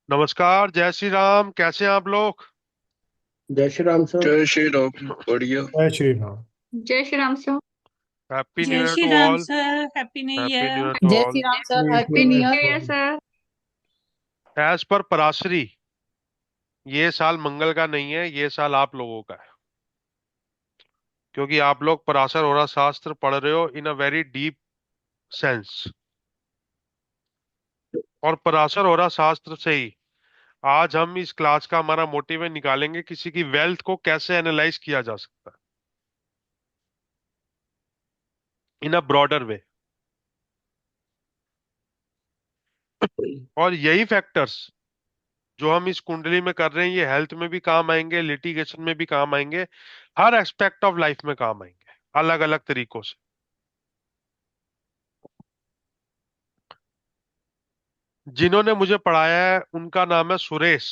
नमस्कार, जय श्री राम। कैसे हैं आप लोग? जय श्री राम सर। जय श्री राम। बढ़िया। जय श्री राम। जय Shri Ram sir. Happy new जय year Shri to Ram all. Sir, happy new happy new year. Year to जय Shri all. Ram sir, new happy new year year. Sir. As per Parashari, ये साल मंगल का नहीं है, ये साल आप लोगों का है। क्योंकि आप लोग पराशर होरा शास्त्र पढ़ रहे हो इन अ वेरी डीप सेंस। और पराशर होरा शास्त्र से ही आज हम इस क्लास का हमारा मोटिव है, निकालेंगे किसी की वेल्थ को कैसे एनालाइज किया जा सकता है इन अ ब्रॉडर वे। और यही फैक्टर्स जो हम इस कुंडली में कर रहे हैं, ये हेल्थ में भी काम आएंगे, लिटिगेशन में भी काम आएंगे, हर एस्पेक्ट ऑफ लाइफ में काम आएंगे, अलग अलग तरीकों से। जिन्होंने मुझे पढ़ाया है उनका नाम है सुरेश।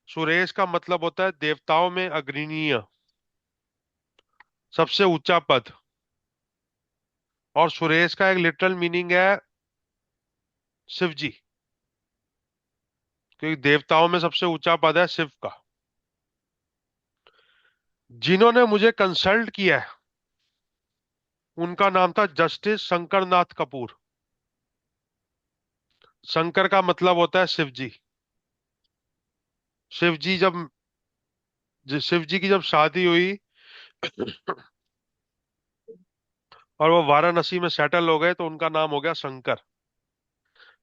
सुरेश का मतलब होता है देवताओं में अग्रणीय, सबसे ऊंचा पद। और सुरेश का एक लिटरल मीनिंग है शिव जी, क्योंकि देवताओं में सबसे ऊंचा पद है शिव का। जिन्होंने मुझे कंसल्ट किया है उनका नाम था जस्टिस शंकर नाथ कपूर। शंकर का मतलब होता है शिव जी। शिव जी जब शिव जी की जब शादी हुई और वो वाराणसी में सेटल हो गए तो उनका नाम हो गया शंकर।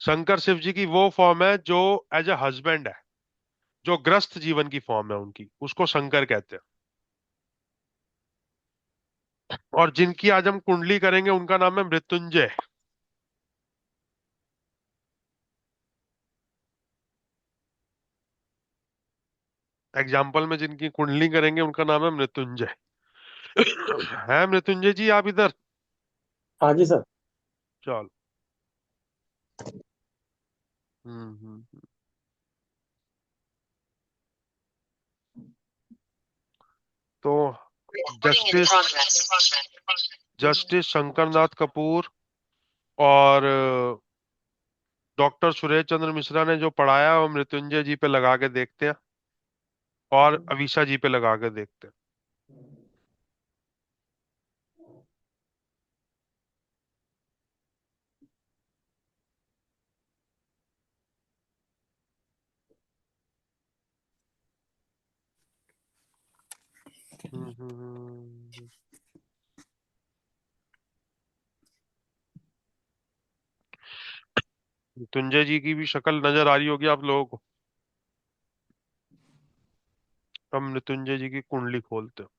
शंकर शिव जी की वो फॉर्म है जो एज ए हस्बैंड है, जो ग्रस्त जीवन की फॉर्म है उनकी, उसको शंकर कहते हैं। और जिनकी आज हम कुंडली करेंगे उनका नाम है मृत्युंजय। एग्जाम्पल में जिनकी कुंडली करेंगे उनका नाम है मृत्युंजय। है मृत्युंजय जी आप इधर? हाँ जी सर। चल। हम्म। तो जस्टिस जस्टिस शंकरनाथ कपूर और डॉक्टर सुरेश चंद्र मिश्रा ने जो पढ़ाया वो मृत्युंजय जी पे लगा के देखते हैं और अवीशा जी पे लगा के देखते हैं। हम्म। मृत्युंजय जी की भी शक्ल नजर आ रही होगी आप लोगों को। हम मृत्युंजय जी की कुंडली खोलते हैं।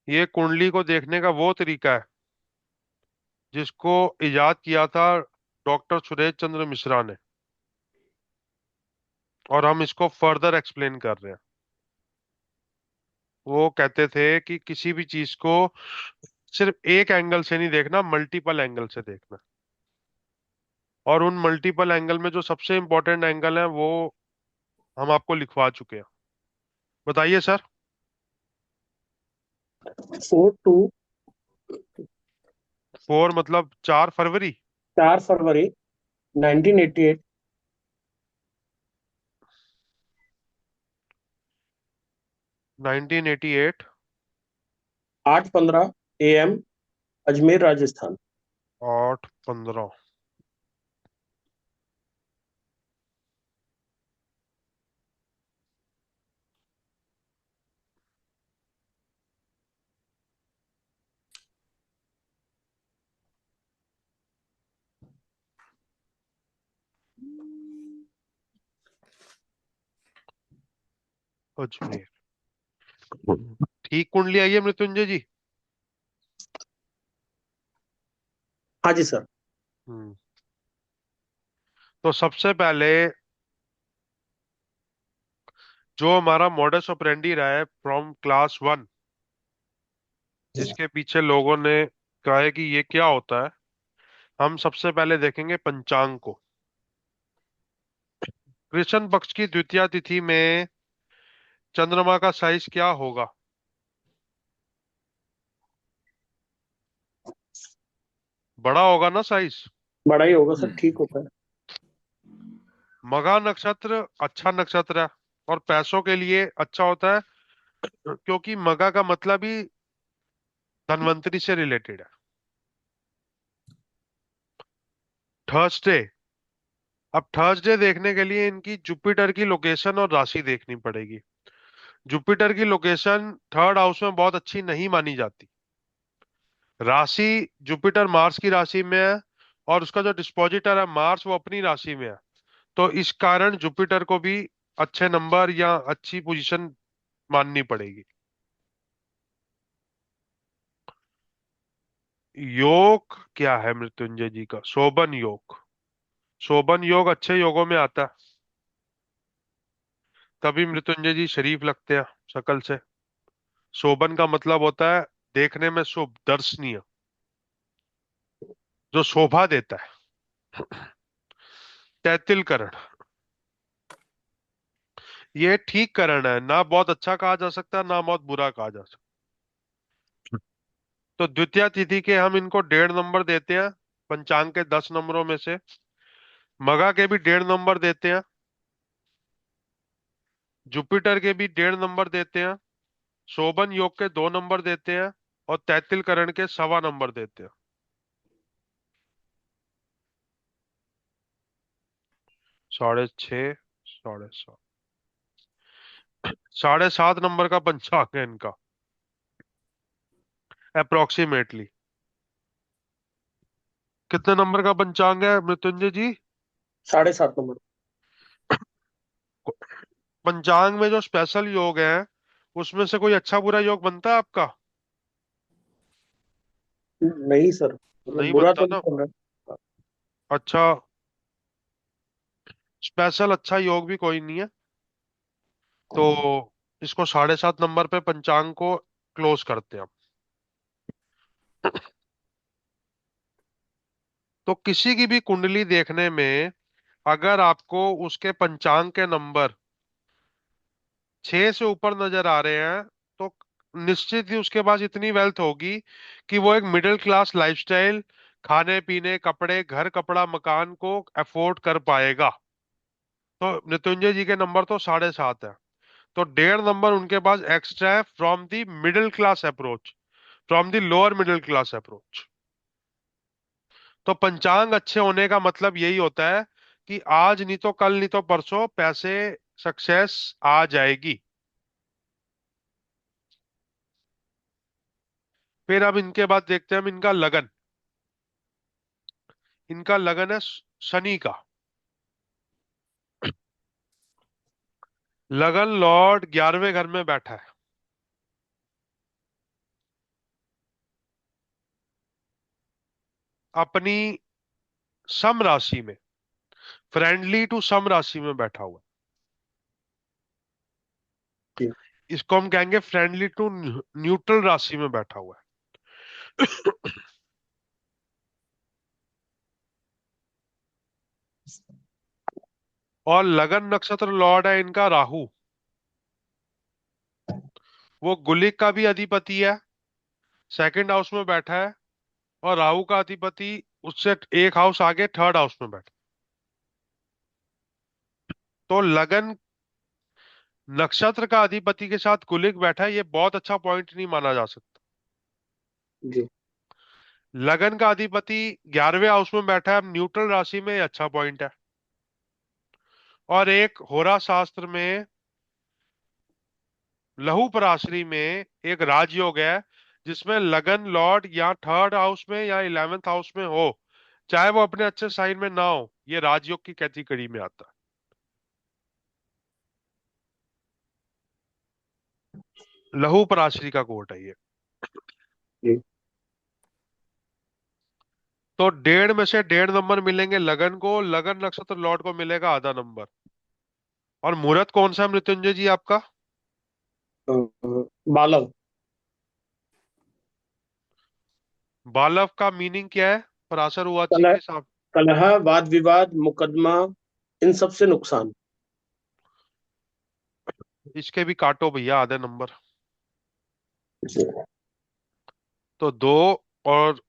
ये कुंडली को देखने का वो तरीका है जिसको इजाद किया था डॉक्टर सुरेश चंद्र मिश्रा ने, और हम इसको फर्दर एक्सप्लेन कर रहे हैं। वो कहते थे कि किसी भी चीज को सिर्फ एक एंगल से नहीं देखना, मल्टीपल एंगल से देखना। और उन मल्टीपल एंगल में जो सबसे इंपॉर्टेंट एंगल है वो हम आपको लिखवा चुके हैं। बताइए सर। 4 टू 4 मतलब 4 फरवरी। 4 फरवरी 1988। 1988। 8:15 AM, अजमेर राजस्थान। 8:15। अजमेर। ठीक कुंडली आई है मृत्युंजय जी? हाँ जी सर। हम्म। तो सबसे पहले जो हमारा मॉडस ऑपरेंडी रहा है फ्रॉम क्लास 1, जिसके पीछे लोगों ने कहा है कि ये क्या होता है, हम सबसे पहले देखेंगे पंचांग को। कृष्ण पक्ष की द्वितीया तिथि में चंद्रमा का साइज क्या होगा? बड़ा होगा ना साइज। बड़ा ही होगा सर, ठीक होता है। मघा नक्षत्र अच्छा नक्षत्र है और पैसों के लिए अच्छा होता है, क्योंकि मघा का मतलब ही धनवंतरी से रिलेटेड है। थर्सडे। अब थर्सडे देखने के लिए इनकी जुपिटर की लोकेशन और राशि देखनी पड़ेगी। जुपिटर की लोकेशन थर्ड हाउस में बहुत अच्छी नहीं मानी जाती। राशि जुपिटर मार्स की राशि में है, और उसका जो डिस्पोजिटर है मार्स वो अपनी राशि में है। तो इस कारण जुपिटर को भी अच्छे नंबर या अच्छी पोजीशन माननी पड़ेगी। योग क्या है मृत्युंजय जी का? शोभन योग। शोभन योग अच्छे योगों में आता है, तभी मृत्युंजय जी शरीफ लगते हैं शक्ल से। शोभन का मतलब होता है देखने में शुभ, दर्शनीय, जो शोभा देता है। तैतिल करण, ये ठीक करण है, ना बहुत अच्छा कहा जा सकता ना बहुत बुरा कहा जा सकता। तो द्वितीय तिथि के हम इनको 1.5 नंबर देते हैं, पंचांग के 10 नंबरों में से। मगा के भी 1.5 नंबर देते हैं, जुपिटर के भी 1.5 नंबर देते हैं, शोभन योग के 2 नंबर देते हैं, और तैतिल करण के 1.25 नंबर देते हैं। 6.5, 7.5, 7.5 नंबर का पंचांग है इनका, अप्रोक्सीमेटली। कितने नंबर का पंचांग है मृत्युंजय जी? 7.5 नंबर। पंचांग में जो स्पेशल योग है, उसमें से कोई अच्छा बुरा योग बनता है आपका? नहीं सर, मतलब नहीं बुरा बनता तो नहीं ना। बन रहा। अच्छा, स्पेशल अच्छा योग भी कोई नहीं है। तो इसको 7.5 नंबर पे पंचांग को क्लोज करते हैं हम। तो किसी की भी कुंडली देखने में अगर आपको उसके पंचांग के नंबर 6 से ऊपर नजर आ रहे हैं, तो निश्चित ही उसके पास इतनी वेल्थ होगी कि वो एक मिडिल क्लास लाइफस्टाइल, खाने पीने, कपड़े, घर, कपड़ा, मकान को अफोर्ड कर पाएगा। तो मृत्युंजय जी के नंबर तो 7.5 है। तो 1.5 नंबर उनके पास एक्स्ट्रा है from the middle class approach, from the lower middle class approach. तो पंचांग अच्छे होने का मतलब यही होता है कि आज नहीं तो कल नहीं तो परसों पैसे, सक्सेस आ जाएगी। फिर अब इनके बाद देखते हैं हम इनका लगन। इनका लगन है शनि का। लगन लॉर्ड 11वें घर में बैठा है, अपनी सम राशि में, फ्रेंडली टू सम राशि में बैठा हुआ जी। है। इसको हम कहेंगे फ्रेंडली टू न्यूट्रल राशि में बैठा हुआ है। और लगन नक्षत्र लॉर्ड है इनका राहु। वो गुलिक का भी अधिपति है, सेकंड हाउस में बैठा है। और राहु का अधिपति उससे एक हाउस आगे थर्ड हाउस में बैठा। तो लगन नक्षत्र का अधिपति के साथ कुलिक बैठा है, ये बहुत अच्छा पॉइंट नहीं माना जा सकता। जी। लगन का अधिपति 11वें हाउस में बैठा है, अब न्यूट्रल राशि में, ये अच्छा पॉइंट है। और एक होरा शास्त्र में लहू पराशरी में एक राजयोग है, जिसमें लगन लॉर्ड या थर्ड हाउस में या 11th हाउस में हो, चाहे वो अपने अच्छे साइन में ना हो, ये राजयोग की कैटेगरी में आता है। लहू पराशरी का कोट है ये। जी। तो 1.5 में से 1.5 नंबर मिलेंगे लगन को, लगन नक्षत्र लॉर्ड को मिलेगा आधा नंबर। और मुहूर्त कौन सा है मृत्युंजय जी आपका? बालव। बालव का मीनिंग क्या है पराशर उवाची कलह, के हिसाब? कलह, वाद विवाद, मुकदमा, इन सब से नुकसान। इसके भी काटो भैया आधे नंबर। जी। तो 2 और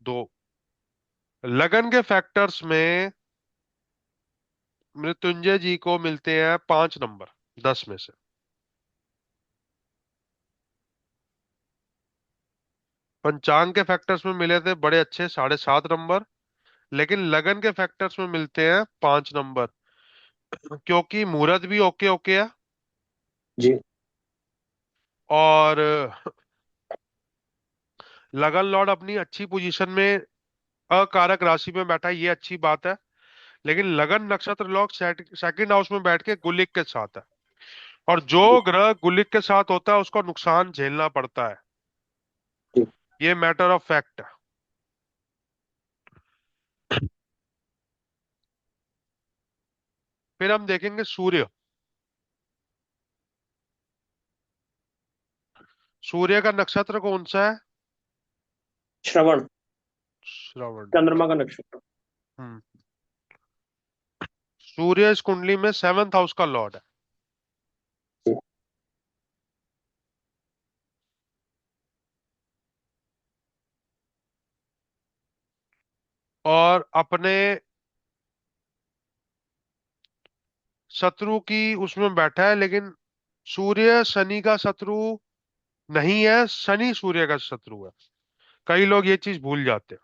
2, लगन के फैक्टर्स में मृत्युंजय जी को मिलते हैं 5 नंबर 10 में से। पंचांग के फैक्टर्स में मिले थे बड़े अच्छे 7.5 नंबर, लेकिन लगन के फैक्टर्स में मिलते हैं 5 नंबर, क्योंकि मुहूर्त भी ओके ओके है। जी। और लगन लॉर्ड अपनी अच्छी पोजीशन में अकारक राशि में बैठा है, ये अच्छी बात है। लेकिन लगन नक्षत्र लॉर्ड सेकंड हाउस में बैठ के गुलिक के साथ है, और जो जी। ग्रह गुलिक के साथ होता है उसको नुकसान झेलना पड़ता है। जी। ये मैटर ऑफ फैक्ट है। फिर हम देखेंगे सूर्य। सूर्य का नक्षत्र कौन सा है? श्रवण। श्रवण। चंद्रमा का नक्षत्र। हम्म। सूर्य इस कुंडली में 7th हाउस का लॉर्ड है। जी। और अपने शत्रु की उसमें बैठा है, लेकिन सूर्य शनि का शत्रु नहीं है, शनि सूर्य का शत्रु है। कई लोग ये चीज भूल जाते हैं।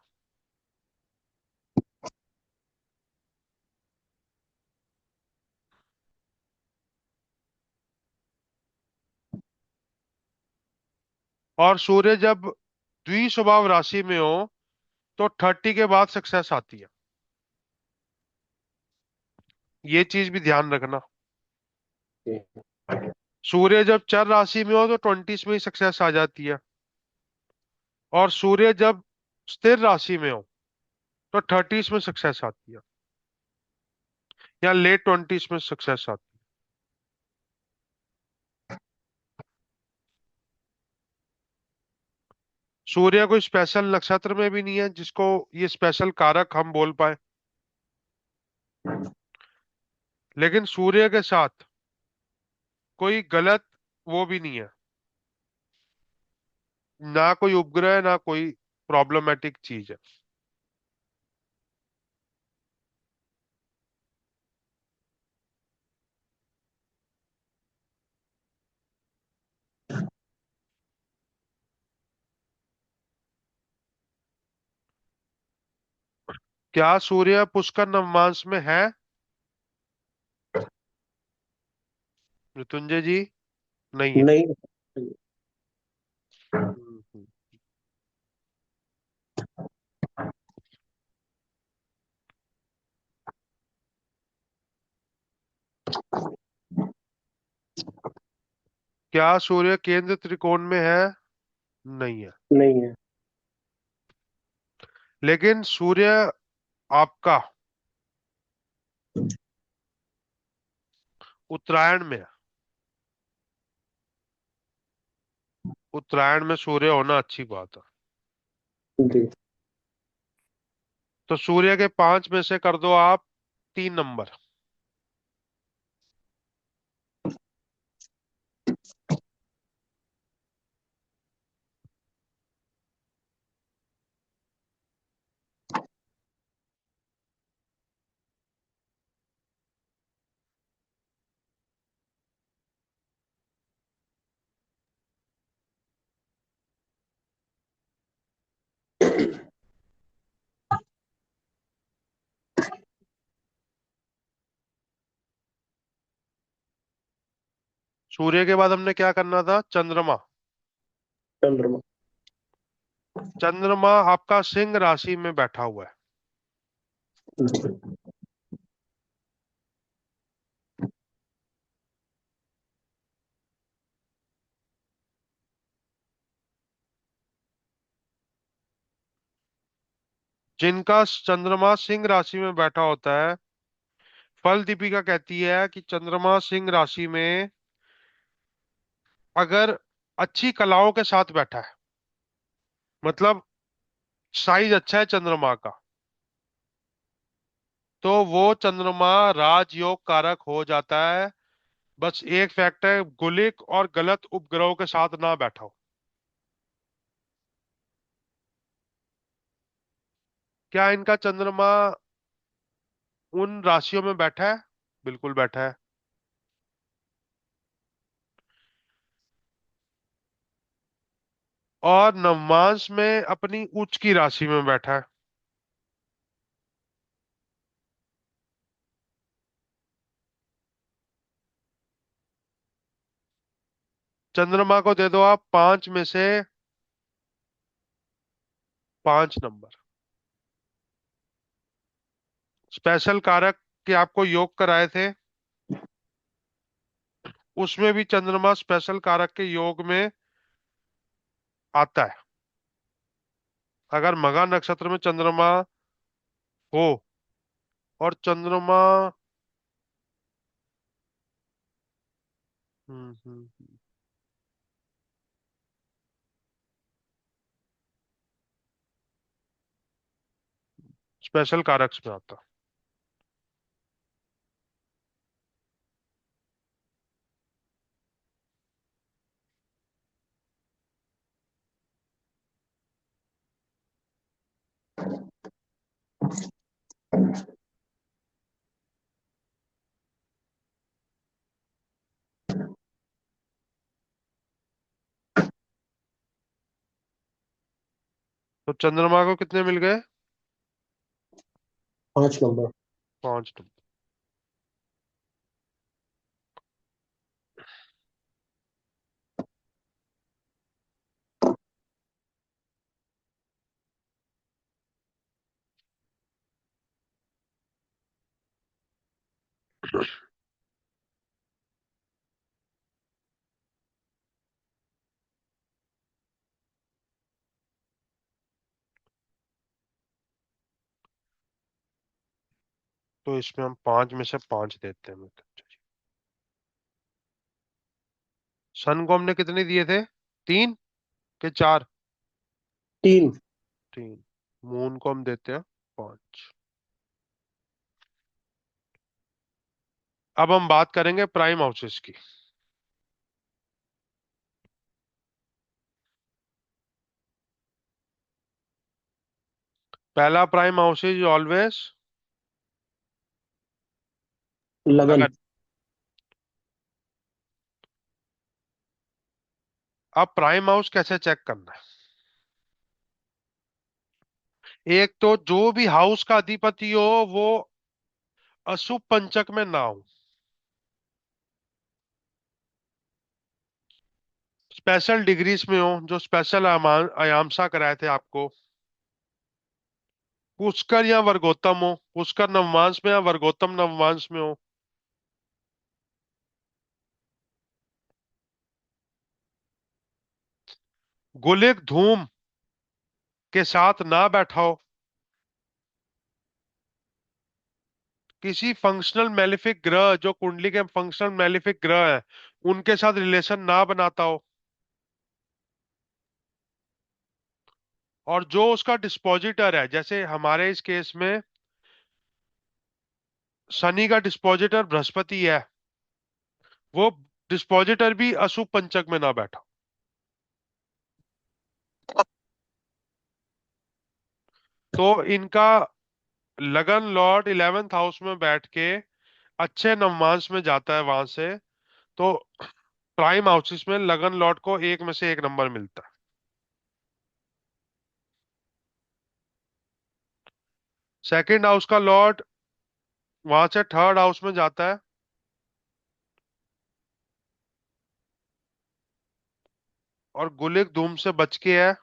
और सूर्य जब द्विस्वभाव राशि में हो तो 30 के बाद सक्सेस आती है। ये चीज भी ध्यान रखना। जी। सूर्य जब चर राशि में हो तो 20s में ही सक्सेस आ जाती है, और सूर्य जब स्थिर राशि में हो तो 30s में सक्सेस आती है, या लेट 20s में सक्सेस आती है। सूर्य कोई स्पेशल नक्षत्र में भी नहीं है जिसको ये स्पेशल कारक हम बोल पाए, लेकिन सूर्य के साथ कोई गलत वो भी नहीं है, ना कोई उपग्रह ना कोई प्रॉब्लमेटिक चीज है। क्या सूर्य पुष्कर नवमांश में है? मृत्युंजय जी, नहीं है। नहीं। हम्म। क्या सूर्य केंद्र त्रिकोण में है? नहीं है। नहीं है। लेकिन सूर्य आपका उत्तरायण में है। उत्तरायण में सूर्य होना अच्छी बात है। जी। तो सूर्य के 5 में से कर दो आप 3 नंबर। सूर्य के बाद हमने क्या करना था? चंद्रमा। चंद्रमा। चंद्रमा आपका सिंह राशि में बैठा हुआ है। जी। जिनका चंद्रमा सिंह राशि में बैठा होता है, फल दीपिका कहती है कि चंद्रमा सिंह राशि में अगर अच्छी कलाओं के साथ बैठा है, मतलब साइज अच्छा है चंद्रमा का, तो वो चंद्रमा राजयोग कारक हो जाता है। बस एक फैक्ट है, गुलिक और गलत उपग्रहों के साथ ना बैठा हो। क्या इनका चंद्रमा उन राशियों में बैठा है? बिल्कुल बैठा है। और नवमांश में अपनी उच्च की राशि में बैठा है। चंद्रमा को दे दो आप 5 में से 5 नंबर। स्पेशल कारक के आपको योग कराए थे, उसमें भी चंद्रमा स्पेशल कारक के योग में आता है। अगर मघा नक्षत्र में चंद्रमा हो और चंद्रमा स्पेशल कारक में आता। तो चंद्रमा को कितने मिल गए? 5 नंबर। 5 नंबर। तो इसमें हम 5 में से 5 देते हैं मतलब। सन को हमने कितने दिए थे? 3 के 4? 3। 3। मून को हम देते हैं 5। अब हम बात करेंगे प्राइम हाउसेस की। पहला प्राइम हाउस इज ऑलवेज लगन। लगन। अब प्राइम हाउस कैसे चेक करना है? एक तो जो भी हाउस का अधिपति हो वो अशुभ पंचक में ना हो। स्पेशल डिग्रीज में हो, जो स्पेशल अयामसा कराए थे आपको। पुष्कर या वर्गोत्तम हो, पुष्कर नवमांश में या वर्गोत्तम नवमांश में हो। गुलिक धूम के साथ ना बैठा हो। किसी फंक्शनल मैलिफिक ग्रह, जो कुंडली के फंक्शनल मैलिफिक ग्रह है, उनके साथ रिलेशन ना बनाता हो। और जो उसका डिस्पोजिटर है, जैसे हमारे इस केस में शनि का डिस्पोजिटर बृहस्पति है, वो डिस्पोजिटर भी अशुभ पंचक में ना बैठा। तो इनका लगन लॉर्ड 11th हाउस में बैठ के अच्छे नवमांश में जाता है वहां से। तो प्राइम हाउसेस में लगन लॉर्ड को 1 में से 1 नंबर मिलता है। सेकंड हाउस का लॉर्ड वहां से थर्ड हाउस में जाता है और गुलिक धूम से बच के है,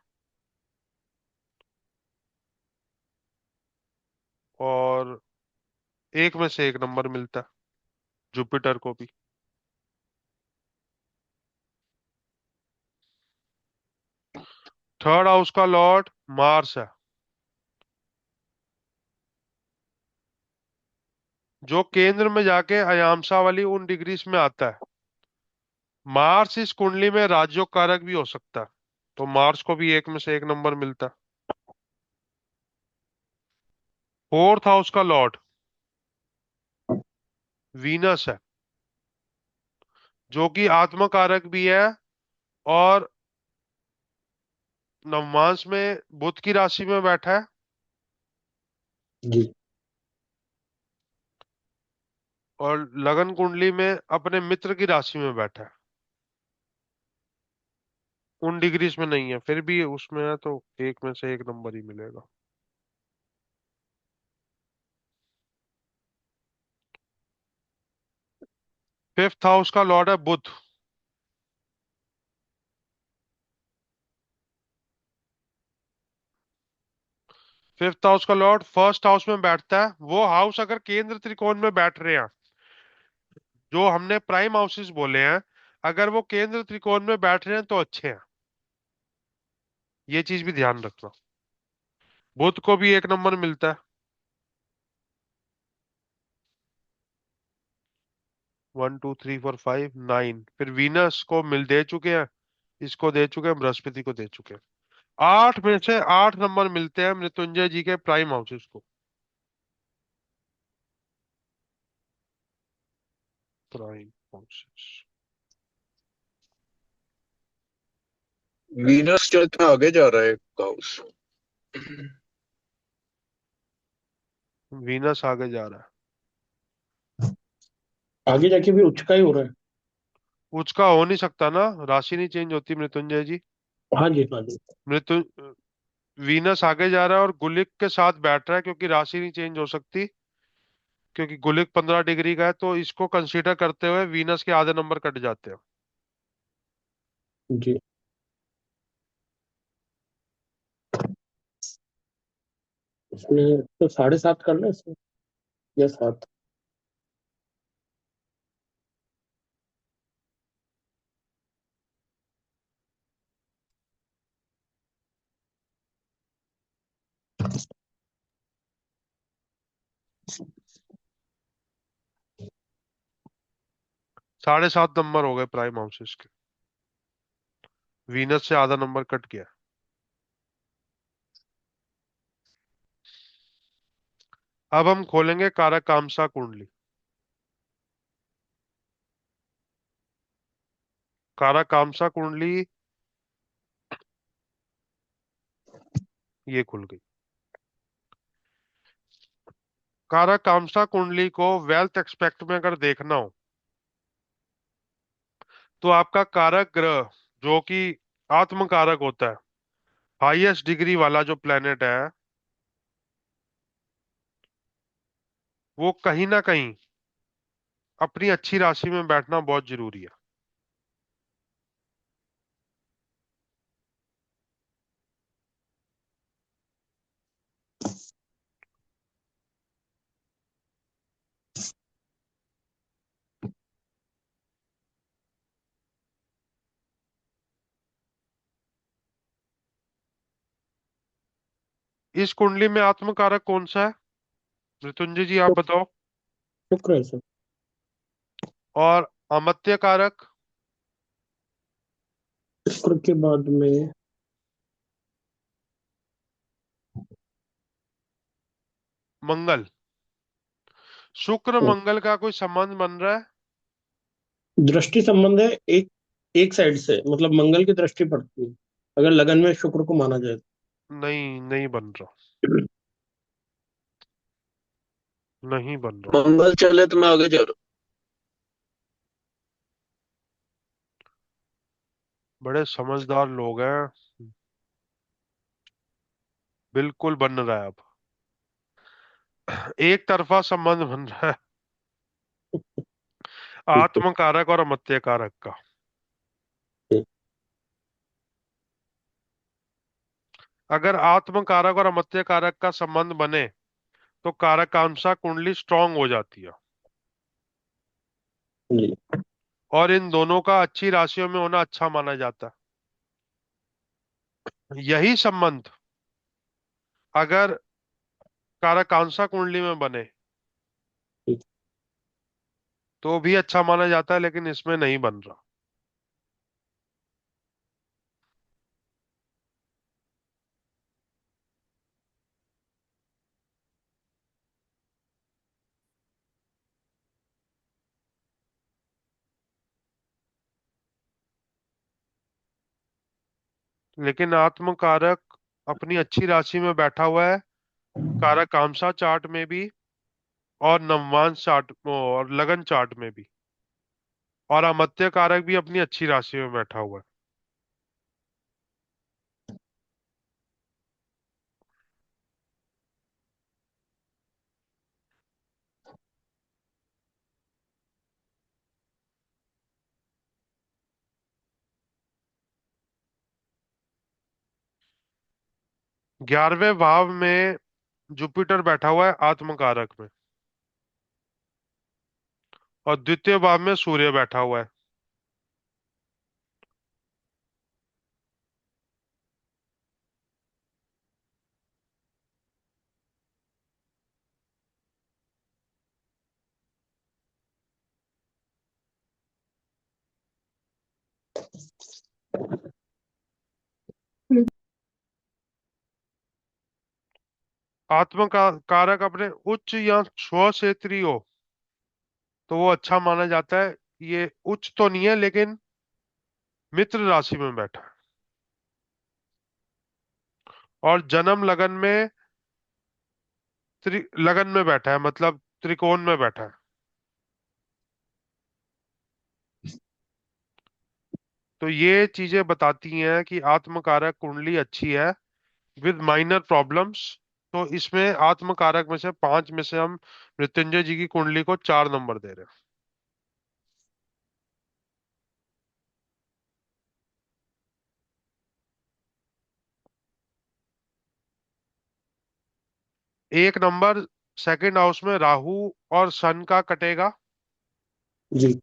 और 1 में से 1 नंबर मिलता है जुपिटर को भी। थर्ड हाउस का लॉर्ड मार्स है, जो केंद्र में जाके अयामसा वाली उन डिग्रीज में आता है। मार्स इस कुंडली में राजयोग कारक भी हो सकता है, तो मार्स को भी 1 में से 1 नंबर मिलता है। फोर्थ हाउस का लॉर्ड वीनस है, जो कि आत्मकारक भी है, और नवमांश में बुध की राशि में बैठा है। जी। और लगन कुंडली में अपने मित्र की राशि में बैठा है, उन डिग्रीज में नहीं है, फिर भी उसमें है तो एक में से एक नंबर ही मिलेगा। फिफ्थ हाउस का लॉर्ड है बुध। फिफ्थ हाउस का लॉर्ड फर्स्ट हाउस में बैठता है। वो हाउस अगर केंद्र त्रिकोण में बैठ रहे हैं, जो हमने प्राइम हाउसेस बोले हैं, अगर वो केंद्र त्रिकोण में बैठ रहे हैं तो अच्छे हैं। ये चीज भी ध्यान रखना। बुध को भी एक नंबर मिलता है। 1 2 3 4 5 9, फिर वीनस को मिल दे चुके हैं, इसको दे चुके हैं, बृहस्पति को दे चुके हैं। 8 में से 8 नंबर मिलते हैं मृत्युंजय जी के प्राइम हाउसेस को। Prime houses. वीनस जो इतना आगे जा रहा है हाउस। वीनस आगे जा रहा है। आगे जाके भी उच्च का ही हो रहा है। उसका हो नहीं सकता ना, राशि नहीं चेंज होती मृत्युंजय जी। हाँ जी, हाँ जी। मृत्यु वीनस आगे जा रहा है और गुलिक के साथ बैठ रहा है, क्योंकि राशि नहीं चेंज हो सकती, क्योंकि गुलिक 15 डिग्री का है, तो इसको कंसीडर करते हुए वीनस के आधे नंबर कट जाते हैं। जी। इसमें तो 7.5 करना है इसमें, या 7? 7.5 नंबर हो गए प्राइम हाउसेस के। वीनस से आधा नंबर कट गया। अब हम खोलेंगे कारकामसा कुंडली। कारकामसा कुंडली ये खुल गई। कारकामसा कुंडली को वेल्थ एक्सपेक्ट में अगर देखना हो, तो आपका कारक ग्रह, जो कि आत्म कारक होता है, हाईएस्ट डिग्री वाला जो प्लेनेट है, वो कहीं ना कहीं अपनी अच्छी राशि में बैठना बहुत जरूरी है। इस कुंडली में आत्म कारक कौन सा है मृत्युंजय जी, आप शुक्र। बताओ। शुक्र है सर। और अमत्य कारक? शुक्र के बाद में मंगल। शुक्र मंगल का कोई संबंध बन रहा है? दृष्टि संबंध है, एक एक साइड से, मतलब मंगल की दृष्टि पड़ती है अगर लगन में शुक्र को माना जाए नहीं, नहीं बन रहा। तो। नहीं बन रहा। मंगल चले तो मैं आगे जा रहा बड़े समझदार लोग हैं। बिल्कुल बन रहा है अब। एक तरफा संबंध बन रहा है ठीक है। आत्म कारक और अमत्य कारक का। ठीक। अगर आत्म कारक और अमत्य कारक का संबंध बने, तो कारकांशा कुंडली स्ट्रांग हो जाती है। जी। और इन दोनों का अच्छी राशियों में होना अच्छा माना जाता है। यही संबंध अगर कारकांशा कुंडली में बने ठीक। तो भी अच्छा माना जाता है, लेकिन इसमें नहीं बन रहा। लेकिन आत्म कारक अपनी अच्छी राशि में बैठा हुआ है, कारकांसा चार्ट में भी, और नवमांश चार्ट और लगन चार्ट में भी, और अमात्य कारक भी अपनी अच्छी राशि में बैठा हुआ है। 11वें भाव में जुपिटर बैठा हुआ है आत्मकारक में, और द्वितीय भाव में सूर्य बैठा हुआ है। कारक अपने उच्च या स्व क्षेत्रीय हो तो वो अच्छा माना जाता है। ये उच्च तो नहीं है, लेकिन मित्र राशि में बैठा है। और जन्म लगन में लगन में बैठा है, मतलब त्रिकोण में बैठा है। तो ये चीजें बताती हैं कि आत्मकारक कुंडली अच्छी है विद माइनर प्रॉब्लम्स। तो इसमें आत्मकारक में से 5 में से हम मृत्युंजय जी की कुंडली को 4 नंबर दे रहे हैं। 1 नंबर सेकंड हाउस में राहु और सन का कटेगा, जी।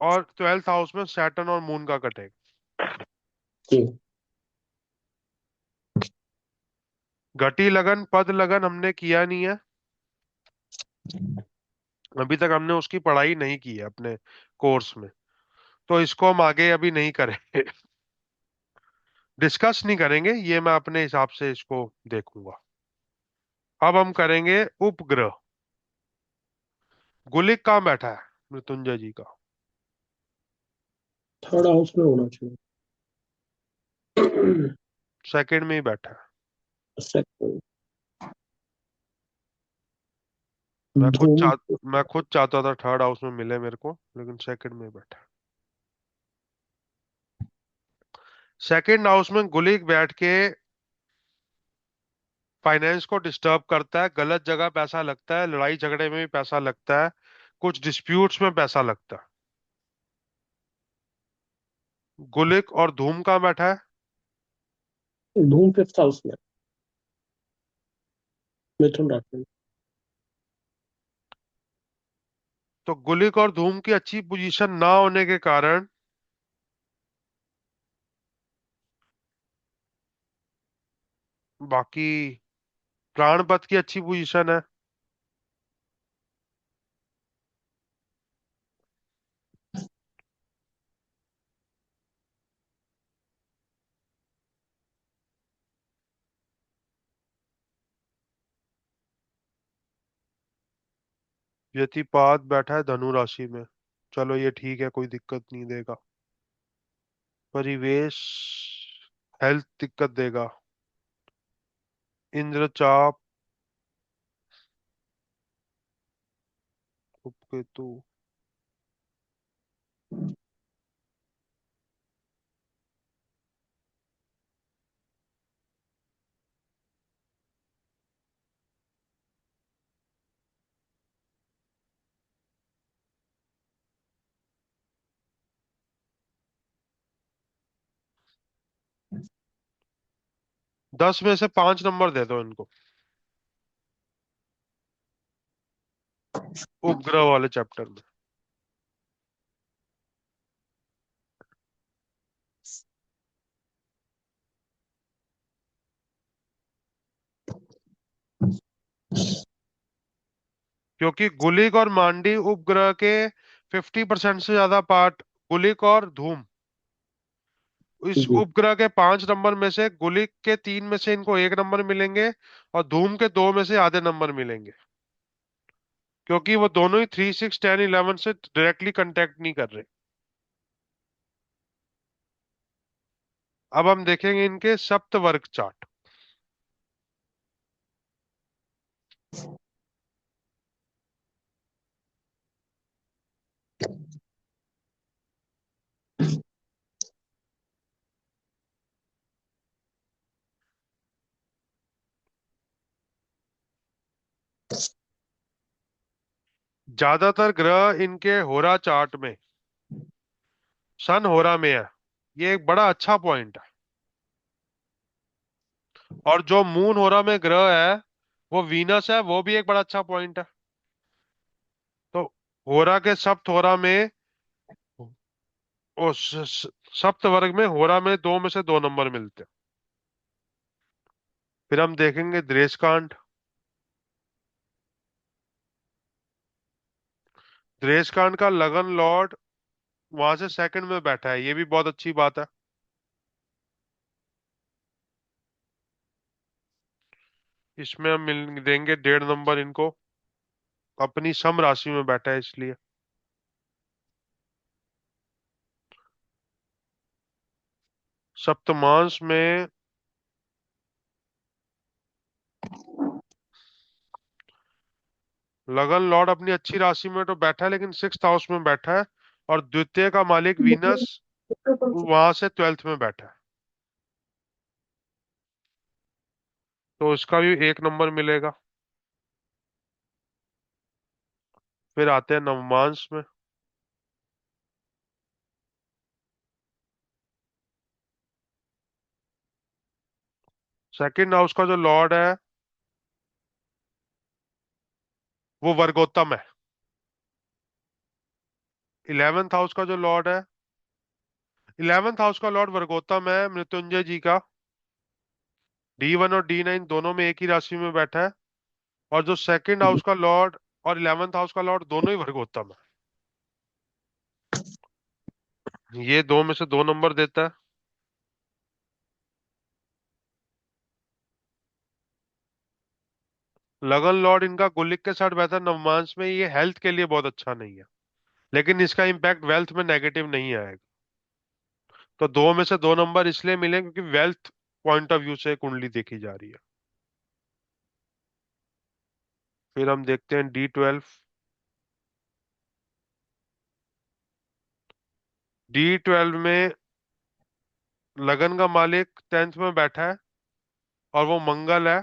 और 12th हाउस में सैटर्न और मून का कटेगा। जी। घटी लगन पद लगन हमने किया नहीं है, अभी तक हमने उसकी पढ़ाई नहीं की है अपने कोर्स में, तो इसको हम आगे अभी नहीं करेंगे। डिस्कस नहीं करेंगे, ये मैं अपने हिसाब से इसको देखूंगा। अब हम करेंगे उपग्रह। गुलिक कहाँ बैठा है मृत्युंजय जी का? थर्ड हाउस में होना चाहिए। सेकंड में ही बैठा है। सेकंड। मैं खुद धूम। चाह मैं खुद चाहता था थर्ड हाउस में मिले मेरे को, लेकिन सेकंड में बैठा है। सेकंड हाउस में गुलिक बैठ के फाइनेंस को डिस्टर्ब करता है, गलत जगह पैसा लगता है, लड़ाई झगड़े में भी पैसा लगता है, कुछ डिस्प्यूट्स में पैसा लगता है। गुलिक और धूम कहाँ बैठा है? धूम फिफ्थ हाउस में, मिथुन राशि में। तो गुलिक और धूम की अच्छी पोजीशन ना होने के कारण बाकी प्राणपत की अच्छी पोजीशन है। व्यतिपात बैठा है धनु राशि में। चलो ये ठीक है, कोई दिक्कत नहीं देगा। परिवेश हेल्थ दिक्कत देगा। इंद्रचाप उपकेतु। 10 में से 5 नंबर दे दो इनको, उपग्रह वाले चैप्टर में। क्योंकि गुलिक और मांडी उपग्रह के 50% से ज्यादा पार्ट, गुलिक और धूम, इस जी। उपग्रह के 5 नंबर में से गुलिक के 3 में से इनको 1 नंबर मिलेंगे, और धूम के 2 में से आधे नंबर मिलेंगे, क्योंकि वो दोनों ही 3, 6, 10, 11 से डायरेक्टली कांटेक्ट नहीं कर रहे। अब हम देखेंगे इनके सप्तवर्ग चार्ट। ज्यादातर ग्रह इनके होरा चार्ट में सन होरा में है। ये एक बड़ा अच्छा पॉइंट है। और जो मून होरा में ग्रह है वो वीनस है, वो भी एक बड़ा अच्छा पॉइंट है। तो होरा के सप्त होरा में सप्त वर्ग में होरा में दो में से दो नंबर मिलते हैं। फिर हम देखेंगे द्रेसकांड। द्रेसकांड का लगन लॉर्ड वहां से सेकंड में बैठा है, ये भी बहुत अच्छी बात है। इसमें हम मिल देंगे 1.5 नंबर इनको, अपनी सम राशि में बैठा है इसलिए। सप्तमांश में लगन लॉर्ड अपनी अच्छी राशि में तो बैठा है, लेकिन 6th हाउस में बैठा है। और द्वितीय का मालिक वीनस वहां से 12th में बैठा है, तो इसका भी 1 नंबर मिलेगा। फिर आते हैं नवमांश में। सेकंड हाउस का जो लॉर्ड है वो वर्गोत्तम है। 11th हाउस का जो लॉर्ड है, 11th हाउस का लॉर्ड वर्गोत्तम है मृत्युंजय जी का। D1 और D9 दोनों में एक ही राशि में बैठा है। और जो सेकंड हाउस का लॉर्ड और 11th हाउस का लॉर्ड दोनों ही वर्गोत्तम है, ये दो में से दो नंबर देता है। लगन लॉर्ड इनका गुलिक के साथ बैठा नवमांश में, ये हेल्थ के लिए बहुत अच्छा नहीं है, लेकिन इसका इम्पैक्ट वेल्थ में नेगेटिव नहीं आएगा। तो दो में से दो नंबर इसलिए मिले क्योंकि वेल्थ पॉइंट ऑफ व्यू से कुंडली देखी जा रही है। फिर हम देखते हैं D12। D12 में लगन का मालिक 10th में बैठा है और वो मंगल है।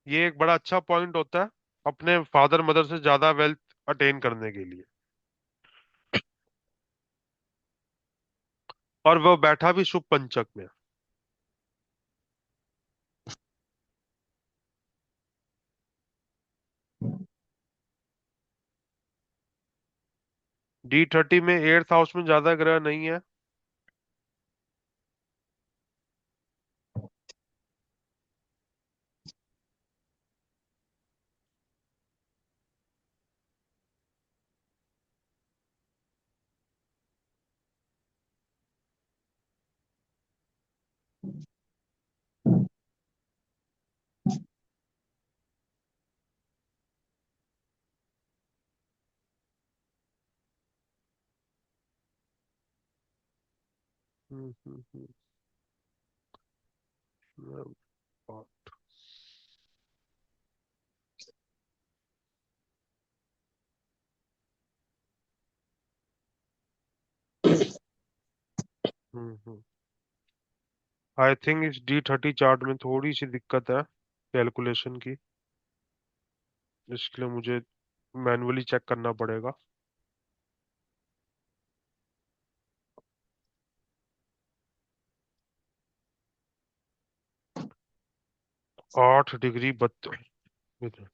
ये एक बड़ा अच्छा पॉइंट होता है अपने फादर मदर से ज्यादा वेल्थ अटेन करने के लिए। और वो बैठा भी शुभ पंचक में। D30 में 8th हाउस में ज्यादा ग्रह नहीं है। हम्म हम्म हम्म हम्म आई थिंक इस D30 चार्ट में थोड़ी सी दिक्कत है कैलकुलेशन की, इसके लिए मुझे मैन्युअली चेक करना पड़ेगा। 8 डिग्री 32 मिनट।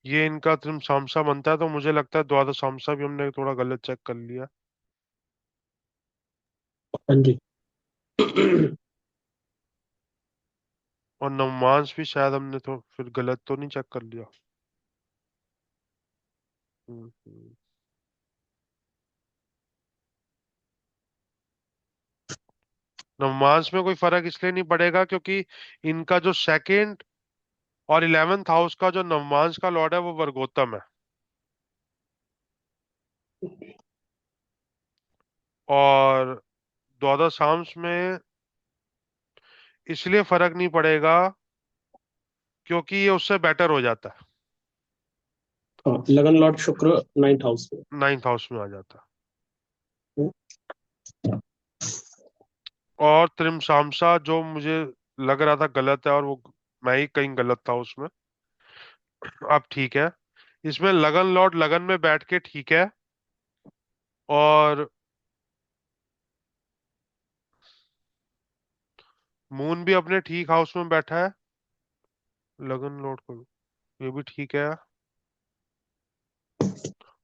ये इनका त्रिमसामसा बनता है, तो मुझे लगता है द्वादशांसा भी हमने थोड़ा गलत चेक कर लिया। हाँ जी। और नवमांश भी शायद हमने तो फिर गलत तो नहीं चेक कर लिया। हम्म। नवमांश में कोई फर्क इसलिए नहीं पड़ेगा क्योंकि इनका जो सेकंड और 11th हाउस का जो नवमांश का लॉर्ड है वो वर्गोत्तम है। और द्वादशांश में इसलिए फर्क नहीं पड़ेगा क्योंकि ये उससे बेटर हो जाता है, हाँ, लगन लॉर्ड शुक्र 9th हाउस में। 9th हाउस में आ जाता है। और त्रिमसामसा जो मुझे लग रहा था गलत है, और वो मैं ही कहीं गलत था उसमें। अब ठीक है, इसमें लगन लॉर्ड लगन में बैठ के ठीक है। और मून भी अपने ठीक हाउस में बैठा है, लगन लॉर्ड को ये भी ठीक है।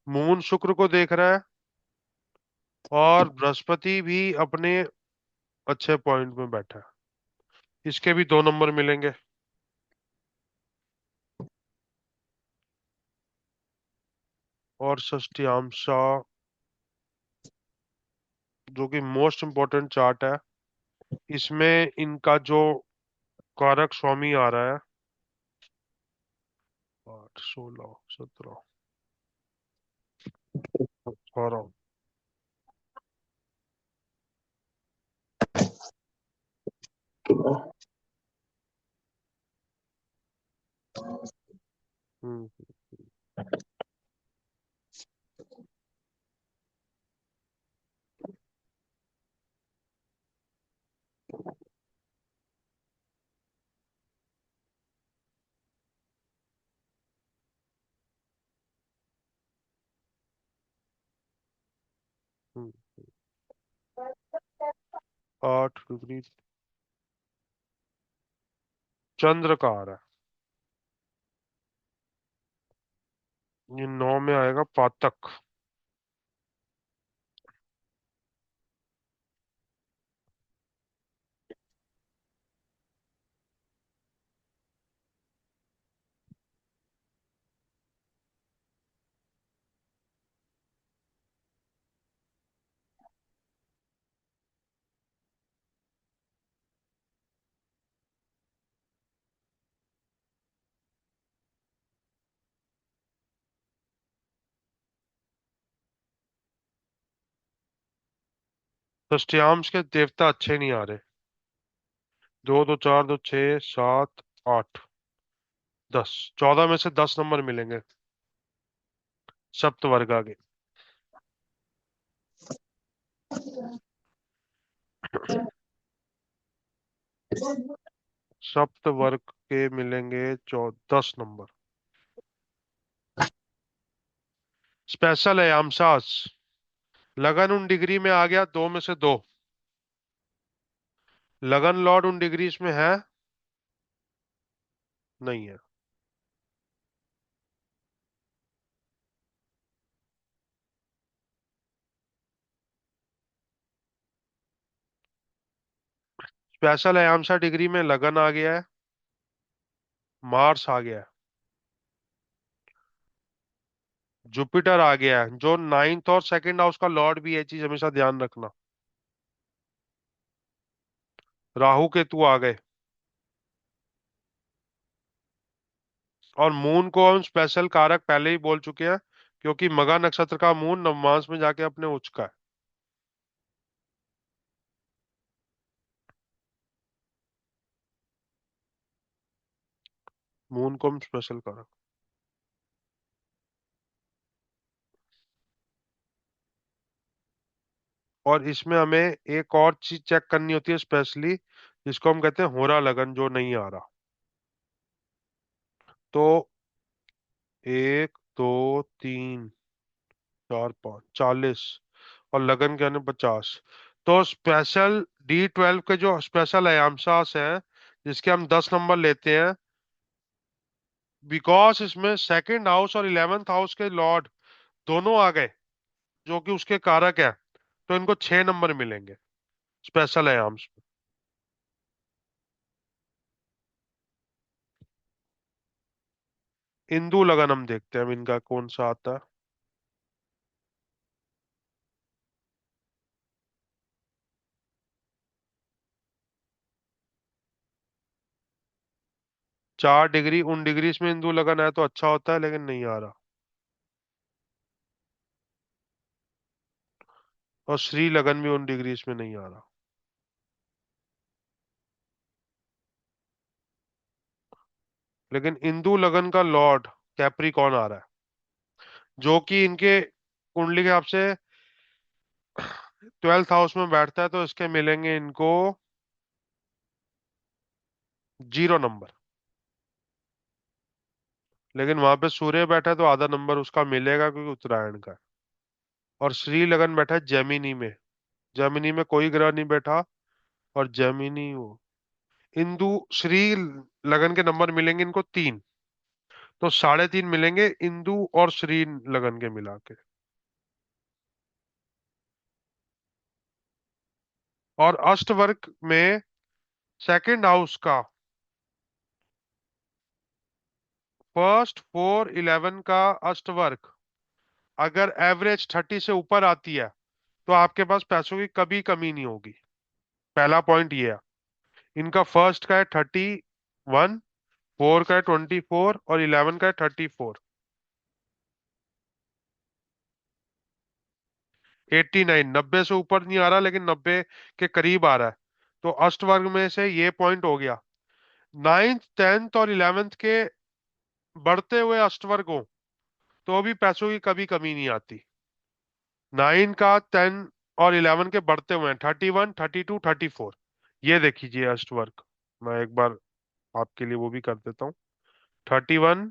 मून शुक्र को देख रहा है, और बृहस्पति भी अपने अच्छे पॉइंट में बैठा है। इसके भी 2 नंबर मिलेंगे। और षष्टियांशा, जो कि मोस्ट इम्पोर्टेंट चार्ट है, इसमें इनका जो कारक स्वामी आ रहा है 8, 16, 17, 18। हम्म। हम्म। 8 डिग्री चंद्र का आ रहा है, ये 9 में आएगा पातक। षष्टियांश के देवता अच्छे नहीं आ रहे। 2, 2, 4, 2, 6, 7, 8, 10, 14 में से 10 नंबर मिलेंगे सप्त वर्ग के। सप्त वर्ग के मिलेंगे 10 नंबर। स्पेशल है यामसास। लगन उन डिग्री में आ गया 2 में से 2। लगन लॉर्ड उन डिग्रीज में है, नहीं है। स्पेशल अयामसा डिग्री में लगन आ गया है, मार्स आ गया है, जुपिटर आ गया है जो 9th और सेकंड हाउस का लॉर्ड भी है, ये चीज हमेशा ध्यान रखना। राहु केतु आ गए। और मून को हम स्पेशल कारक पहले ही बोल चुके हैं, क्योंकि मगा नक्षत्र का मून नवमांश में जाके अपने उच्च का है। मून को हम स्पेशल कारक। और इसमें हमें एक और चीज चेक करनी होती है स्पेशली, जिसको हम कहते हैं होरा लगन, जो नहीं आ रहा। तो 1, 2, 3, 4, 5, 40, और लगन के आने 50। तो स्पेशल D12 के जो स्पेशल अयामसास हैं, जिसके हम 10 नंबर लेते हैं, बिकॉज इसमें सेकंड हाउस और 11th हाउस के लॉर्ड दोनों आ गए, जो कि उसके कारक है, तो इनको 6 नंबर मिलेंगे स्पेशल आयाम्स में। इंदु लगन हम देखते हैं अब इनका कौन सा आता है। चार डिग्री उन डिग्री में इंदु लगन है तो अच्छा होता है, लेकिन नहीं आ रहा। और श्री लगन भी उन डिग्रीज में नहीं आ रहा। लेकिन इंदु लगन का लॉर्ड कैप्रिकॉन आ रहा है, जो कि इनके कुंडली के हिसाब से 12th हाउस में बैठता है, तो इसके मिलेंगे इनको 0 नंबर। लेकिन वहां पे सूर्य बैठा है तो आधा नंबर उसका मिलेगा, क्योंकि उत्तरायण का है। और श्री लगन बैठा है जेमिनी में। जेमिनी में कोई ग्रह नहीं बैठा, और जेमिनी वो इंदु श्री लगन के नंबर मिलेंगे इनको 3, तो 3.5 मिलेंगे इंदु और श्री लगन के मिला के। और अष्टवर्ग में सेकंड हाउस का फर्स्ट 4 11 का अष्टवर्ग अगर एवरेज 30 से ऊपर आती है, तो आपके पास पैसों की कभी कमी नहीं होगी। पहला पॉइंट ये है। इनका फर्स्ट का है 31, 4 का है 24 और 11 का है 34। 89, 90 से ऊपर नहीं आ रहा, लेकिन 90 के करीब आ रहा है। तो अष्टवर्ग में से ये पॉइंट हो गया। 9th 10th और 11th के बढ़ते हुए अष्टवर्ग हो, तो भी पैसों की कभी कमी नहीं आती। 9 का 10 और 11 के बढ़ते हुए हैं 31, 32, 34। ये देखिए अष्टवर्ग, मैं एक बार आपके लिए वो भी कर देता हूँ। 31,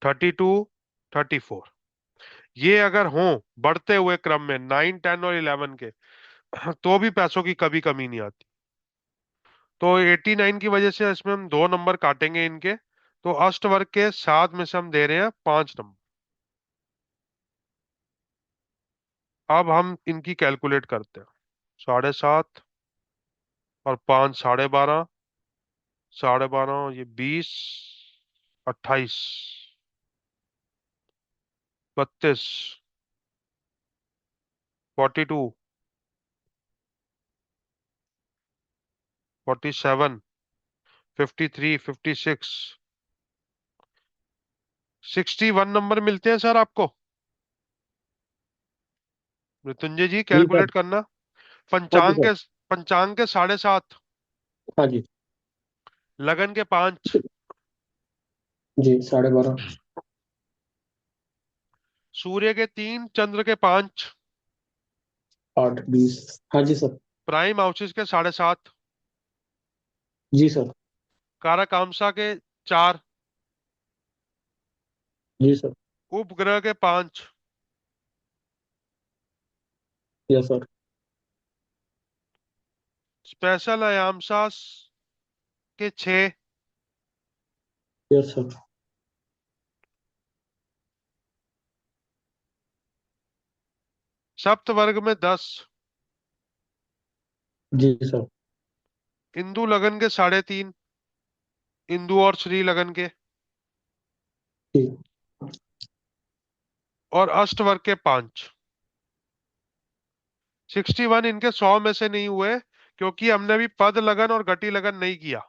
32, 34, ये अगर हो बढ़ते हुए क्रम में 9 10 और 11 के, तो भी पैसों की कभी कमी नहीं आती। तो 89 की वजह से इसमें हम 2 नंबर काटेंगे इनके। तो अष्टवर्ग के 7 में से हम दे रहे हैं 5 नंबर। अब हम इनकी कैलकुलेट करते हैं। 7.5 और 5 12.5, 12.5 ये 20, 28, 32, 42, 47, 53, 56, 61 नंबर मिलते हैं सर आपको। मृत्युंजय जी जी सर। कैलकुलेट करना। हाँ जी पंचांग सर। के पंचांग के 7.5, हाँ जी। लगन के 5, जी 12.5। सूर्य के 3, चंद्र के 5, 8 20। हाँ जी सर। प्राइम हाउसेस के 7.5, जी सर। कारकांसा के 4, जी सर। उपग्रह के 5, यस सर। स्पेशल अयामसास के 6, यस सर। सप्त वर्ग में 10, जी सर। इंदु लगन के 3.5, इंदु और श्री लगन के, जी। और अष्टवर्ग के 5। 61 इनके 100 में से नहीं हुए, क्योंकि हमने अभी पद लगन और गति लगन नहीं किया।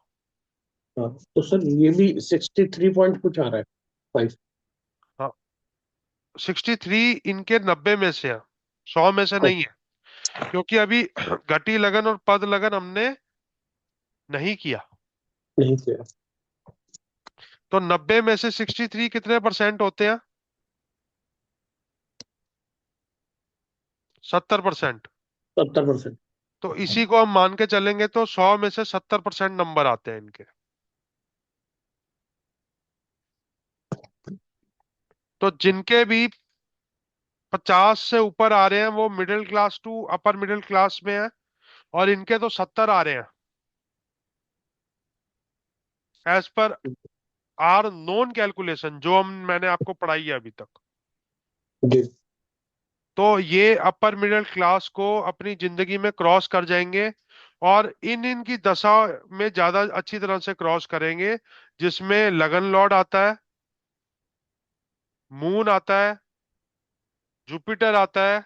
हाँ तो सर ये भी 63 पॉइंट कुछ आ रहा है। 5। हाँ, 63 इनके 90 में से है, 100 में से नहीं है, क्योंकि अभी घटी लगन और पद लगन हमने नहीं किया। नहीं किया। तो 90 में से 63 कितने परसेंट होते हैं? 70%। 70%। तो इसी को हम मान के चलेंगे, तो 100 में से 70% नंबर आते हैं इनके। तो जिनके भी 50 से ऊपर आ रहे हैं वो middle class to upper middle class में है, और इनके तो 70 आ रहे हैं। As per are known calculation जो मैंने आपको पढ़ाई है अभी तक। जी। तो ये अपर मिडिल क्लास को अपनी जिंदगी में क्रॉस कर जाएंगे, और इन इनकी दशा में ज्यादा अच्छी तरह से क्रॉस करेंगे, जिसमें लगन लॉर्ड आता है, मून आता है, जुपिटर आता है।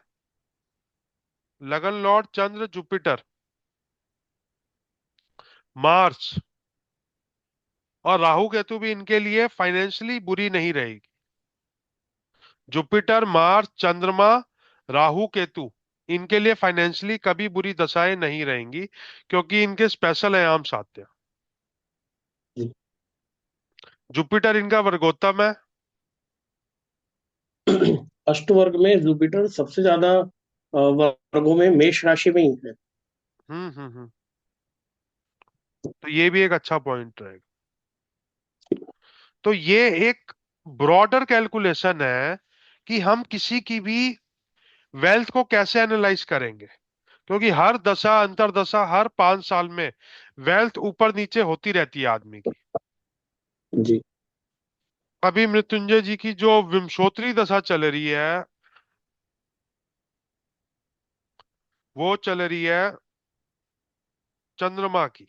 लगन लॉर्ड चंद्र, जुपिटर, मार्स और राहु केतु भी इनके लिए फाइनेंशियली बुरी नहीं रहेगी। जुपिटर, मार्स, चंद्रमा, राहु केतु, इनके लिए फाइनेंशियली कभी बुरी दशाएं नहीं रहेंगी, क्योंकि इनके स्पेशल आयाम्स आते हैं। जी। जुपिटर इनका वर्गोत्तम है। अष्टवर्ग में जुपिटर सबसे ज्यादा वर्गों में मेष राशि में ही है। हम्म। तो ये भी एक अच्छा पॉइंट रहेगा। तो ये एक ब्रॉडर कैलकुलेशन है कि हम किसी की भी वेल्थ को कैसे एनालाइज करेंगे, क्योंकि हर दशा अंतरदशा हर 5 साल में वेल्थ ऊपर नीचे होती रहती है आदमी की। जी। अभी मृत्युंजय जी की जो विंशोत्तरी दशा चल रही है, वो चल रही है चंद्रमा की।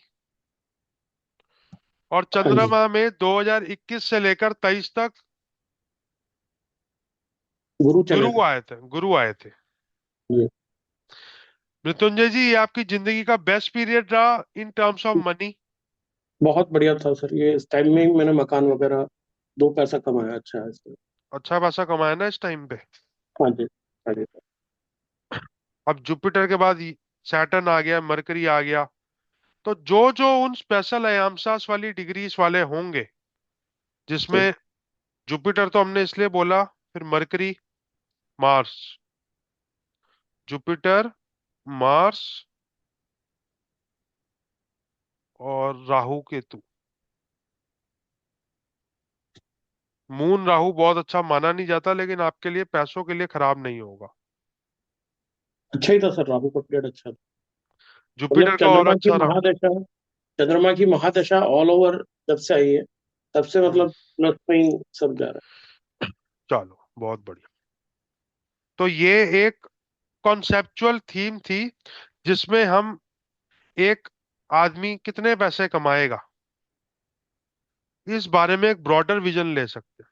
और हाँ जी। चंद्रमा में 2021 से लेकर 23 तक गुरु चले थे। गुरु आए थे। जी। मृत्युंजय जी, ये आपकी जिंदगी का बेस्ट पीरियड रहा इन टर्म्स ऑफ मनी। बहुत बढ़िया था सर, ये इस टाइम में ही मैंने मकान वगैरह दो पैसा कमाया अच्छा है इसमें। अच्छा पैसा कमाया ना इस टाइम पे। हाँ जी। हाँ जी सर। अब जुपिटर के बाद सैटर्न आ गया, मरकरी आ गया। तो जो जो उन स्पेशल अयामसास वाली डिग्रीज वाले होंगे, जी। जिसमें जुपिटर तो हमने इसलिए बोला, फिर मरकरी, मार्स, जुपिटर, मार्स और राहु केतु। मून राहु बहुत अच्छा माना नहीं जाता, लेकिन आपके लिए पैसों के लिए खराब नहीं होगा। अच्छा ही था सर, राहु का पीरियड अच्छा था। मतलब जुपिटर का और अच्छा रहा। चंद्रमा की महादशा ऑल ओवर जब से आई है तब से हम्म, मतलब प्लस में ही सब जा रहा चलो बहुत बढ़िया। तो ये एक कॉन्सेप्चुअल थीम थी, जिसमें हम एक आदमी कितने पैसे कमाएगा इस बारे में एक ब्रॉडर विजन ले सकते हैं।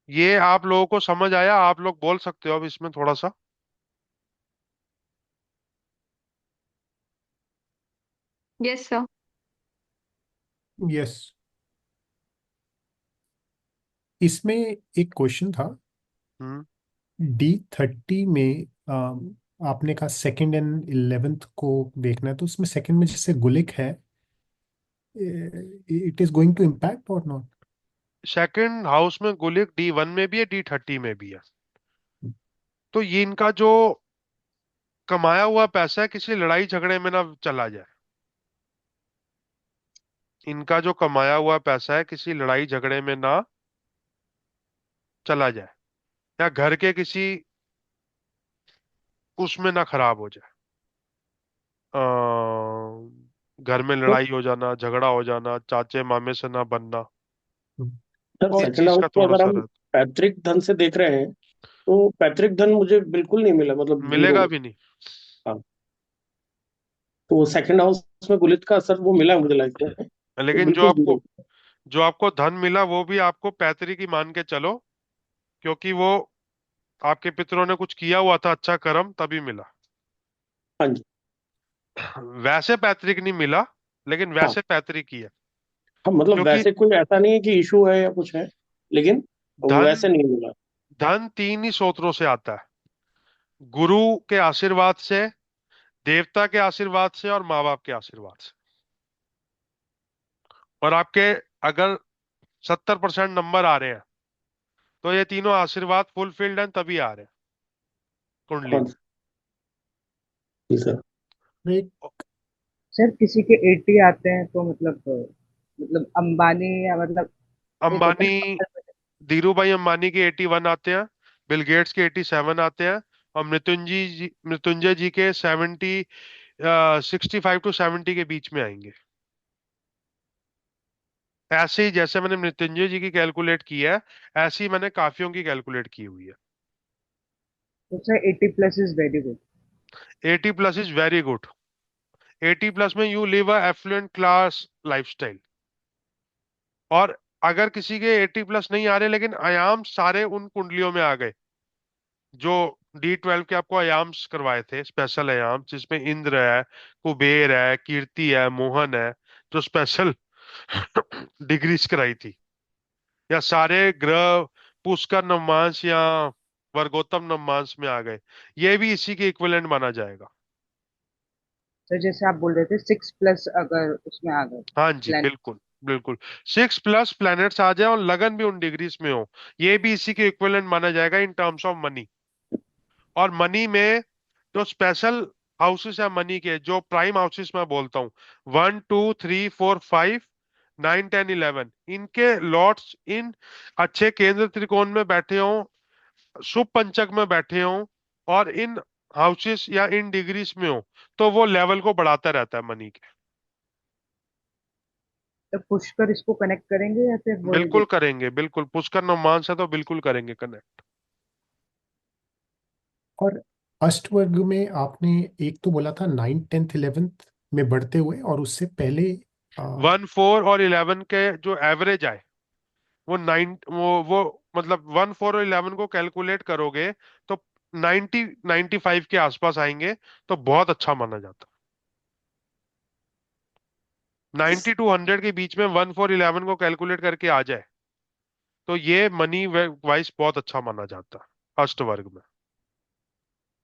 ये आप लोगों को समझ आया? आप लोग बोल सकते हो अब इसमें थोड़ा सा। Yes sir. यस। इसमें एक क्वेश्चन था। हम्म। D30 में आपने कहा सेकंड एंड 11th को देखना है, तो उसमें सेकंड में जैसे गुलिक है, it is going to impact or not? Second house में गुलिक D1 में भी है, D30 में भी है। तो ये इनका जो कमाया हुआ पैसा है किसी लड़ाई झगड़े में ना चला जाए। इनका जो कमाया हुआ पैसा है किसी लड़ाई झगड़े में ना चला जाए, या घर के किसी उसमें ना खराब हो जाए। घर में है। लड़ाई हो जाना, झगड़ा हो जाना, चाचे मामे से ना बनना, सर इस सेकंड चीज हाउस का में थोड़ा अगर सा हम रहता। पैतृक धन से देख रहे हैं तो पैतृक धन मुझे बिल्कुल नहीं मिला, मतलब जीरो। मिलेगा भी नहीं। हाँ। तो सेकंड हाउस में गुलित का असर वो मिला मुझे लाइफ में, तो लेकिन बिल्कुल जीरो। जो आपको धन मिला वो भी आपको पैतृक ही मान के चलो, क्योंकि वो आपके पितरों ने कुछ किया हुआ था अच्छा कर्म, तभी मिला। हाँ जी। वैसे पैतृक नहीं मिला, लेकिन हाँ। वैसे पैतृक ही है। हाँ मतलब क्योंकि वैसे कोई ऐसा नहीं है कि इशू है या कुछ है, लेकिन धन वैसे नहीं मिला। धन तीन ही स्रोतों से आता है: गुरु के आशीर्वाद से, देवता के आशीर्वाद से, और माँ बाप के आशीर्वाद से। और आपके अगर 70% नंबर आ रहे हैं, तो ये तीनों आशीर्वाद फुलफिल्ड हैं, तभी आ रहे हैं कुंडली हाँ में। जी सर। एक सर किसी के 80 आते हैं तो मतलब अंबानी या मतलब एक होता अंबानी, है ना। धीरू भाई अंबानी के 81 आते हैं, बिल गेट्स के 87 आते हैं, और मृत्युंजय जी के 65 to 70 के बीच में आएंगे। ऐसे ही जैसे मैंने मृत्युंजय जी की कैलकुलेट की है, ऐसे ही मैंने काफियों की कैलकुलेट की हुई है। तो sir 80+ is very good. 80+ is very good. 80+ में you live a affluent class lifestyle. और अगर किसी के 80+ नहीं आ रहे लेकिन आयाम सारे उन कुंडलियों में आ गए, जो D12 के आपको आयाम्स करवाए थे, स्पेशल आयाम जिसमें इंद्र है, कुबेर है, कीर्ति है, मोहन है, जो स्पेशल डिग्रीज कराई थी, या सारे ग्रह पुष्कर नवमांश या वर्गोत्तम नवमांश में आ गए, ये भी इसी के इक्विवेलेंट माना जाएगा। सर जैसे आप बोल रहे थे 6+ अगर उसमें आ गए हाँ जी, प्लान। बिल्कुल बिल्कुल। 6+ प्लैनेट्स आ जाए और लगन भी उन डिग्रीज में हो, ये भी इसी के इक्विवेलेंट माना जाएगा इन टर्म्स ऑफ मनी। और मनी में जो स्पेशल हाउसेस है मनी के, जो प्राइम हाउसेस मैं बोलता हूँ, 1 2 3 4 5 9 10 11, इनके लॉर्ड्स इन अच्छे केंद्र त्रिकोण में बैठे हों, शुभ पंचक में बैठे हों, और इन हाउसेस या इन डिग्रीज में हो, तो वो लेवल को बढ़ाता रहता है मनी के। तो पुष्कर इसको कनेक्ट करेंगे या फिर वही बिल्कुल देख। करेंगे, बिल्कुल। पुष्कर नवमांस है तो बिल्कुल करेंगे कनेक्ट। और अष्टवर्ग में आपने एक तो बोला था 9th 10th 11th में बढ़ते हुए, और उससे पहले 1 4 और 11 के जो एवरेज आए, वो नाइन वो मतलब 1 4 और 11 को कैलकुलेट करोगे तो 90 95 के आसपास आएंगे, तो बहुत अच्छा माना जाता है। 90 to 100 के बीच में 1 4 11 को कैलकुलेट करके आ जाए, तो ये मनी वाइज बहुत अच्छा माना जाता है अष्टवर्ग में।